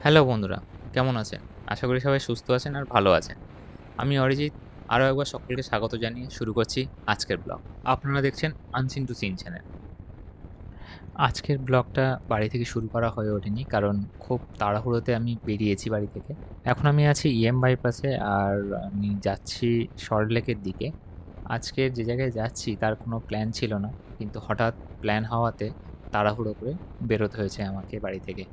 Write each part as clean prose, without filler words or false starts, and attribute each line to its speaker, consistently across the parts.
Speaker 1: Hello বন্ধুরা, কেমন আছেন? আশা করি সবাই সুস্থ আছেন আর ভালো আছেন। আমি অরিজিৎ। আরও একবার সকলকে স্বাগত জানিয়ে শুরু করছি আজকের ব্লগ। আপনারা দেখছেন আনসিন টু সিন চ্যানেল। আজকের ব্লগটা বাড়ি থেকে শুরু করা হয়ে ওঠেনি, কারণ খুব তাড়াহুড়োতে আমি বেরিয়েছি বাড়ি থেকে। এখন আমি আছি বাইপাসে, আর আমি যাচ্ছি সল্টলেকের দিকে। আজকের যে জায়গায় যাচ্ছি তার কোনো প্ল্যান ছিল না, কিন্তু হঠাৎ প্ল্যান হওয়াতে তাড়াহুড়ো করে বেরোতে হয়েছে আমাকে বাড়ি থেকে।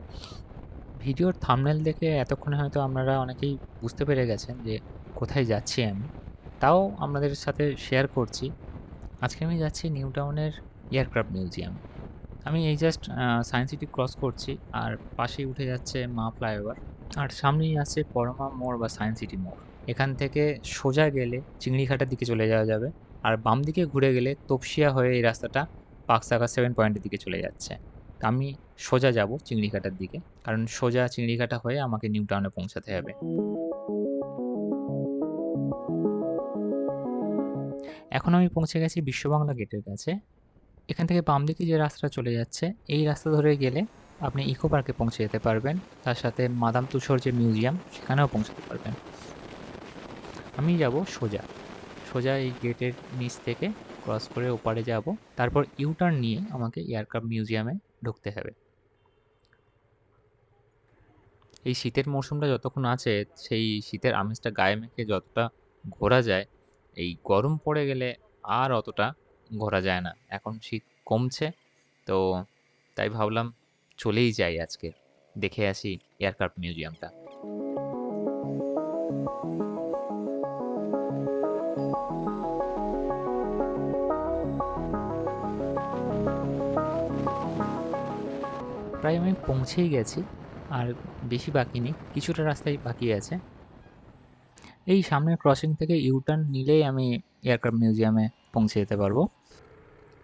Speaker 1: ভিডিওর থাম্বনেল দেখে এতক্ষণে হয়তো আপনারা অনেকেই বুঝতে পেরে গেছেন যে কোথায় যাচ্ছি আমি। তাও আপনাদের সাথে শেয়ার করছি। আজকে আমি যাচ্ছি নিউ টাউনের এয়ারক্রাফট মিউজিয়ামে। আমি এই জাস্ট সায়েন্স সিটি ক্রস করছি, আর পাশেই উঠে যাচ্ছে মা ফ্লাইওভার। আর সামনেই আছে পরমা মোড় বা সায়েন্স সিটি মোড়। এখান থেকে সোজা গেলে চিংড়িঘাটার দিকে চলে যাওয়া যাবে, আর বাম দিকে ঘুরে গেলে তপসিয়া হয়ে এই রাস্তাটা পার্ক সার্কাস 7 পয়েন্টের দিকে চলে যাচ্ছে। তা আমি সোজা যাব চিংড়িঘাটার দিকে, কারণ সোজা চিংড়িঘাটা হয়ে আমাকে নিউ টাউনে পৌঁছাতে হবে। এখন আমি পৌঁছে গেছি বিশ্ববাংলা গেটের কাছে। এখান থেকে বাম দিকে যে রাস্তাটা চলে যাচ্ছে, এই রাস্তা ধরে গেলে আপনি ইকো পার্কে পৌঁছে যেতে পারবেন। তার সাথে মাদাম তুসোর যে মিউজিয়াম, সেখানেও পৌঁছাতে পারবেন। আমি যাব সোজা সোজা এই গেটের নিচ থেকে ক্রস করে ওপারে যাব। তারপর ইউটার্ন নিয়ে আমাকে এয়ারক্রাফট মিউজিয়ামে ঢুকতে হবে। এই শীতের মৌসুমটা যতক্ষণ আছে, সেই শীতের আমেজটা গায়ে মেখে যতটা ঘোরা যায়, এই গরম পড়ে গেলে আর অতটা ঘোরা যায় না। এখন শীত কমছে, তো তাই ভাবলাম চলেই যাই আজকে, দেখে আসি এয়ারক্রাফট মিউজিয়ামটা। প্রায় আমি পৌঁছেই গেছি, আর বেশি বাকি নেই, কিছুটা রাস্তায় বাকি আছে। এই সামনের ক্রসিং থেকে ইউটার্ন নিলেই আমি এয়ারক্রাফট মিউজিয়ামে পৌঁছে যেতে পারবো।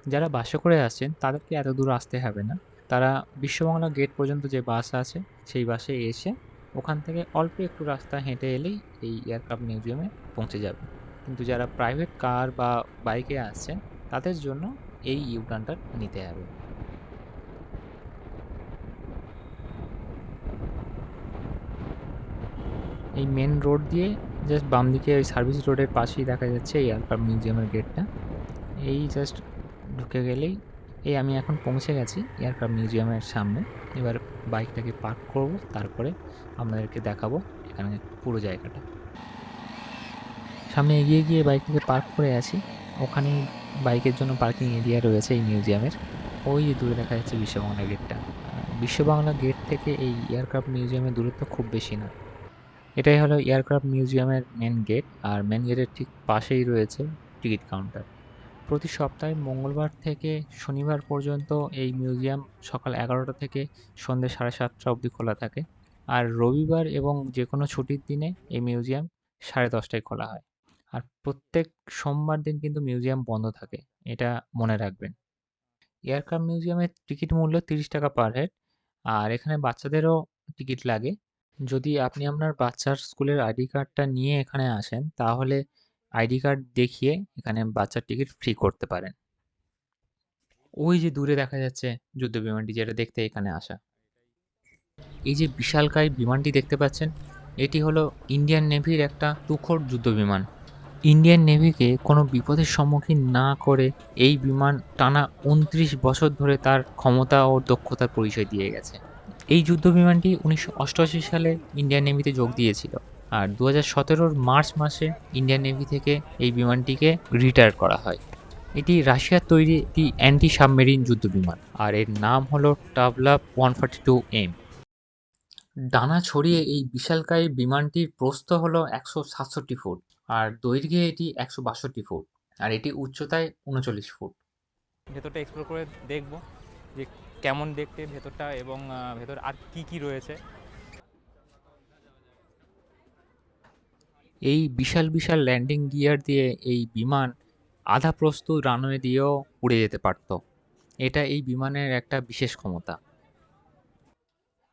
Speaker 1: যারা বাসে করে আসছেন তাদেরকে এত দূর আসতে হবে না। তারা বিশ্ববাংলা গেট পর্যন্ত যে বাস আছে, সেই বাসে এসে ওখান থেকে অল্প একটু রাস্তা হেঁটে এলেই এই এয়ারক্রাফট মিউজিয়ামে পৌঁছে যাবে। কিন্তু যারা প্রাইভেট কার বা বাইকে আসছেন, তাদের জন্য এই ইউটার্নটা নিতে হবে। এই মেন রোড দিয়ে জাস্ট বাম দিকে ওই সার্ভিস রোডের পাশেই দেখা যাচ্ছে এই এয়ারক্রাফট মিউজিয়ামের গেটটা। এই জাস্ট ঢুকে গেলেই এই আমি এখন পৌঁছে গেছি এয়ারক্রাফট মিউজিয়ামের সামনে। এবার বাইকটাকে পার্ক করব, তারপরে আপনাদেরকে দেখাবো এখানে পুরো জায়গাটা। সামনে এগিয়ে গিয়ে বাইকটাকে পার্ক করে আছি। ওখানেই বাইকের জন্য পার্কিং এরিয়া রয়েছে এই মিউজিয়ামের। ওই যে দূরে দেখা যাচ্ছে বিশ্ববাংলা গেটটা। বিশ্ববাংলা গেট থেকে এই এয়ারক্রাফট মিউজিয়ামের দূরত্ব খুব বেশি নয়। এটাই হলো এয়ারক্রাফট মিউজিয়ামের মেন গেট, আর মেন গেটের ঠিক পাশেই রয়েছে টিকিট কাউন্টার। প্রতি সপ্তাহে মঙ্গলবার থেকে শনিবার পর্যন্ত এই মিউজিয়াম সকাল 11টা থেকে সন্ধ্যে 7:30 অবধি খোলা থাকে। আর রবিবার এবং যে কোনো ছুটির দিনে এই মিউজিয়াম 10:30টায় খোলা হয়। আর প্রত্যেক সোমবার দিন কিন্তু মিউজিয়াম বন্ধ থাকে, এটা মনে রাখবেন। এয়ারক্রাফট মিউজিয়ামের টিকিট মূল্য 30 টাকা পার হেড, আর এখানে বাচ্চাদেরও টিকিট লাগে। যদি আপনি আপনার বাচ্চার স্কুলের আইডি কার্ডটা নিয়ে এখানে আসেন, তাহলে আইডি কার্ড দেখিয়ে এখানে বাচ্চার টিকিট ফ্রি করতে পারেন। ওই যে দূরে দেখা যাচ্ছে যুদ্ধ বিমানটি, যেটা দেখতে এখানে আসা। এই যে বিশালকায় বিমানটি দেখতে পাচ্ছেন, এটি হলো ইন্ডিয়ান নেভির একটা তুখোড় যুদ্ধ বিমান। ইন্ডিয়ান নেভিকে কোনো বিপদের সম্মুখীন না করে এই বিমান টানা 29 বছর ধরে তার ক্ষমতা ও দক্ষতার পরিচয় দিয়ে গেছে। এই যুদ্ধ বিমানটি 1988 সালে ইন্ডিয়ান নেভিতে যোগ দিয়েছিল, আর 2017 মার্চ মাসে ইন্ডিয়ান নেভি থেকে এই বিমানটিকে রিটায়ার করা হয়। এটি রাশিয়ার তৈরি একটি অ্যান্টি সাবমেরিন যুদ্ধ বিমান, আর এর নাম হলো টাভলাভ 142M। ডানা ছড়িয়ে এই বিশালকায় বিমানটির প্রস্থ হলো 167 ফুট, আর দৈর্ঘ্যে এটি 162 ফুট, আর এটি উচ্চতায় 39 ফুট। ভেতরটা এক্সপ্লোর করে দেখব যে কেমন দেখতে ভেতরটা, এবং ভেতর আর কি কি রয়েছে। এই বিশাল বিশাল ল্যান্ডিং গিয়ার দিয়ে এই বিমান আধা প্রস্তুত রানওয়ে দিয়েও উড়ে যেতে পারত। এটা এই বিমানের একটা বিশেষ ক্ষমতা।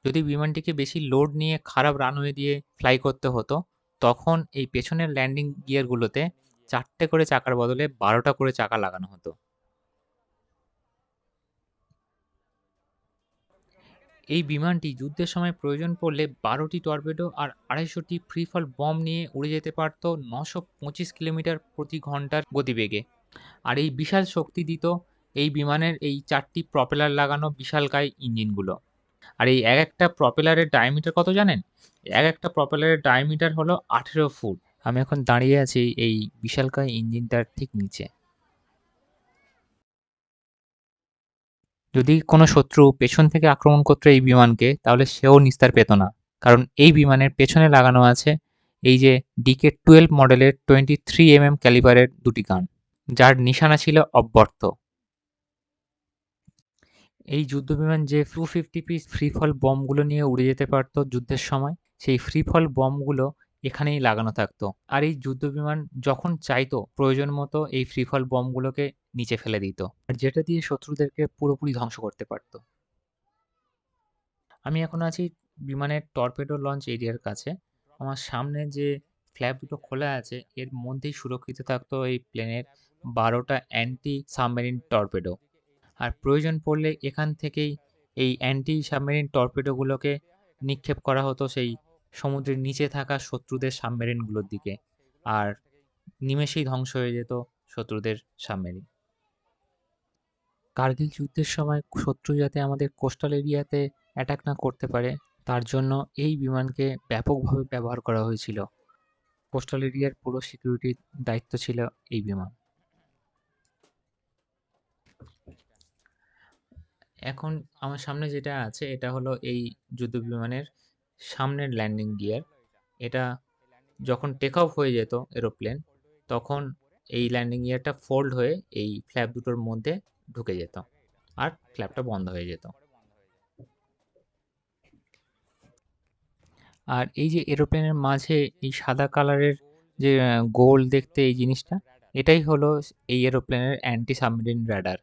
Speaker 1: যদি বিমানটিকে বেশি লোড নিয়ে খারাপ রানওয়ে দিয়ে ফ্লাই করতে হতো, তখন এই পেছনের ল্যান্ডিং গিয়ারগুলোতে 4টে করে চাকার বদলে 12টা করে চাকা লাগানো হতো। এই বিমানটি যুদ্ধের সময় প্রয়োজন পড়লে 12টি টর্পেডো আর 250টি ফ্রি ফল বম নিয়ে উড়ে যেতে পারত 925 কিলোমিটার প্রতি ঘন্টার গতিবেগে। আর এই বিশাল শক্তি দিত এই বিমানের এই 4টি প্রপেলার লাগানো বিশালকায় ইঞ্জিনগুলো। আর এই এক একটা প্রপেলারের ডায়ামিটার কত জানেন? এক একটা প্রপেলারের ডায়ামিটার হলো 18 ফুট। আমি এখন দাঁড়িয়ে আছি এই বিশালকায় ইঞ্জিনটার ঠিক নিচে। যদি কোনো শত্রু পেছন থেকে আক্রমণ করতো এই বিমানকে, তাহলে সেও নিস্তার পেত না। কারণ এই বিমানের পেছনে লাগানো আছে এই যে DK-12 মডেলের 23 mm ক্যালিবারের দুটি গান, যার নিশানা ছিল অব্যর্থ। এই যুদ্ধবিমান যে 250 পিস ফ্রি ফল বমগুলো নিয়ে উড়ে যেতে পারত যুদ্ধের সময়, সেই ফ্রি ফল বমগুলো এখানেই লাগানো থাকতো। আর এই যুদ্ধবিমান যখন চাইতো প্রয়োজন মতো এই ফ্রি ফল বমগুলোকে নিচে ফেলে দিত, আর যেটা দিয়ে শত্রুদেরকে পুরোপুরি ধ্বংস করতে পারত। আমি এখন আছি বিমানের টর্পেডো লঞ্চ এরিয়ার কাছে। আমার সামনে যে ফ্ল্যাপ দুটো খোলা আছে, এর মধ্যেই সুরক্ষিত থাকতো এই প্লেনের 12টা অ্যান্টি সাবমেরিন টর্পেডো। আর প্রয়োজন পড়লে এখান থেকেই এই অ্যান্টি সাবমেরিন টর্পেডোগুলোকে নিক্ষেপ করা হতো সেই সমুদ্রের নিচে থাকা শত্রুদের সাবমেরিনগুলোর দিকে, আর নিমেষেই ধ্বংস হয়ে যেত শত্রুদের সাবমেরিন। কার্গিল যুদ্ধের সময় শত্রু যাতে আমাদের কোস্টাল এরিয়াতে অ্যাটাক না করতে পারে, তার জন্য এই বিমানকে ব্যাপকভাবে ব্যবহার করা হয়েছিল। কোস্টাল এরিয়ার পুরো সিকিউরিটির দায়িত্ব ছিল এই বিমান। এখন আমার সামনে যেটা আছে এটা হলো এই যুদ্ধ বিমানের সামনের ল্যান্ডিং গিয়ার। এটা যখন টেক অফ হয়ে যেত এরোপ্লেন, তখন এই ল্যান্ডিং গিয়ারটা ফোল্ড হয়ে এই ফ্ল্যাপ দুটোর মধ্যে ঢুকে যেত আর ফ্ল্যাপটা বন্ধ হয়ে যেত। আর এই যে এরোপ্লেনের মাঝে এই সাদা কালারের যে গোল দেখতে এই জিনিসটা, এটাই হলো এই এরোপ্লেনের অ্যান্টি সাবমেরিন র্যাডার।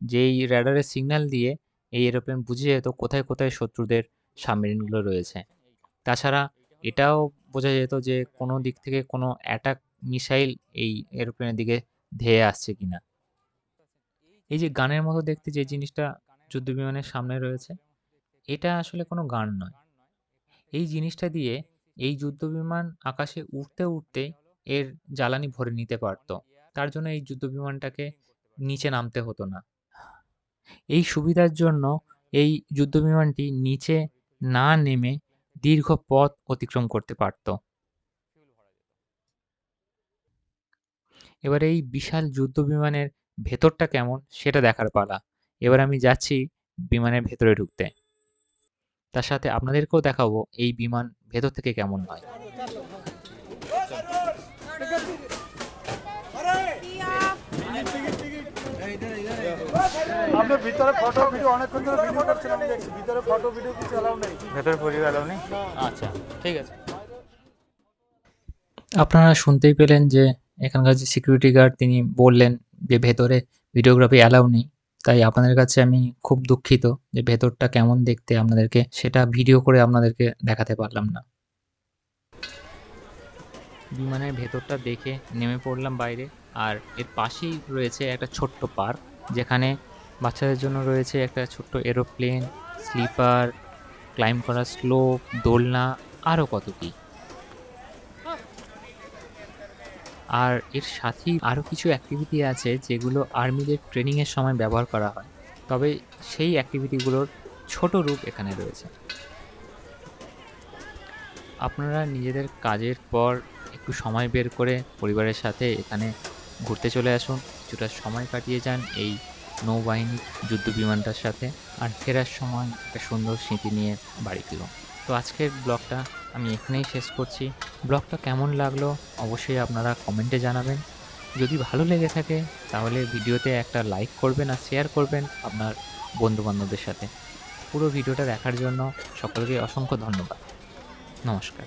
Speaker 1: যেই র্যাডারের সিগন্যাল দিয়ে এই এরোপ্লেন বুঝে যেত কোথায় কোথায় শত্রুদের সাবমেরিনগুলো রয়েছে। তাছাড়া এটাও বোঝা যেত যে কোনো দিক থেকে কোনো অ্যাটাক মিসাইল এই এরোপ্লেনের দিকে ধেয়ে আসছে কিনা। এই যে গানের মতো দেখতে যে জিনিসটা যুদ্ধবিমানের সামনে রয়েছে, এটা আসলে কোনো গান নয়। এই জিনিসটা দিয়ে এই যুদ্ধবিমান আকাশে উড়তে উড়তে এর জ্বালানি ভরে নিতে পারত। তার জন্য এই যুদ্ধবিমানটাকে নিচে নামতে হতো না। এই সুবিধার জন্য এই যুদ্ধবিমানটি নিচে না নেমে দীর্ঘ পথ অতিক্রম করতে পারত। এবার এই বিশাল যুদ্ধবিমানের ভেতরটা কেমন সেটা দেখার পালা। এবার আমি যাচ্ছি বিমানের ভেতরে ঢুকতে। তার সাথে আপনাদেরকেও দেখাবো এই বিমান ভেতর থেকে কেমন হয়।
Speaker 2: আপনি ভিতরে ফটো ভিডিও অনেকক্ষণ ধরে ভিডিও করছেন, আমি দেখছি ভিতরে ফটো ভিডিও কিছু অ্যালাউ নেই।
Speaker 1: ভেতরে পরিবার এলাও নেই? আচ্ছা, ঠিক আছে। আপনারা শুনতেই পেলেন যে এখানকার যে সিকিউরিটি গার্ড তিনি বললেন যে ভেতরে ভিডিওগ্রাফি অ্যালাউ নেই। তাই আপনাদের কাছে আমি খুব দুঃখিত যে ভেতরটা কেমন দেখতে আপনাদেরকে সেটা ভিডিও করে আপনাদেরকে দেখাতে পারলাম না। বিমানের ভেতরটা দেখে নেমে পড়লাম বাইরে। আর এর পাশেই রয়েছে একটা ছোট্ট পার্ক, যেখানে বাচ্চাদের জন্য রয়েছে একটা ছোট্ট এরোপ্লেন, স্লিপার, ক্লাইম্ব করা স্লোপ, দোলনা, আরও কত কি। আর এর সাথেই আরও কিছু অ্যাক্টিভিটি আছে যেগুলো আর্মিদের ট্রেনিংয়ের সময় ব্যবহার করা হয়, তবে সেই অ্যাক্টিভিটিগুলোর ছোট রূপ এখানে রয়েছে। আপনারা নিজেদের কাজের পর একটু সময় বের করে পরিবারের সাথে এখানে ঘুরতে চলে আসুন, কিছুটা সময় কাটিয়ে যান এই নৌবাহিনীর যুদ্ধ বিমানটার সাথে, আর ফেরার সময় একটা সুন্দর স্মৃতি নিয়ে বাড়ি ফিরুন। তো আজকের ব্লগটা আমি এখানেই শেষ করছি। ব্লগটা কেমন লাগলো অবশ্যই আপনারা কমেন্টে জানাবেন। যদি ভালো লেগে থাকে তাহলে ভিডিওতে একটা লাইক করবেন আর শেয়ার করবেন আপনার বন্ধুবান্ধবদের সাথে। পুরো ভিডিওটা দেখার জন্য সকলকে অসংখ্য ধন্যবাদ। নমস্কার।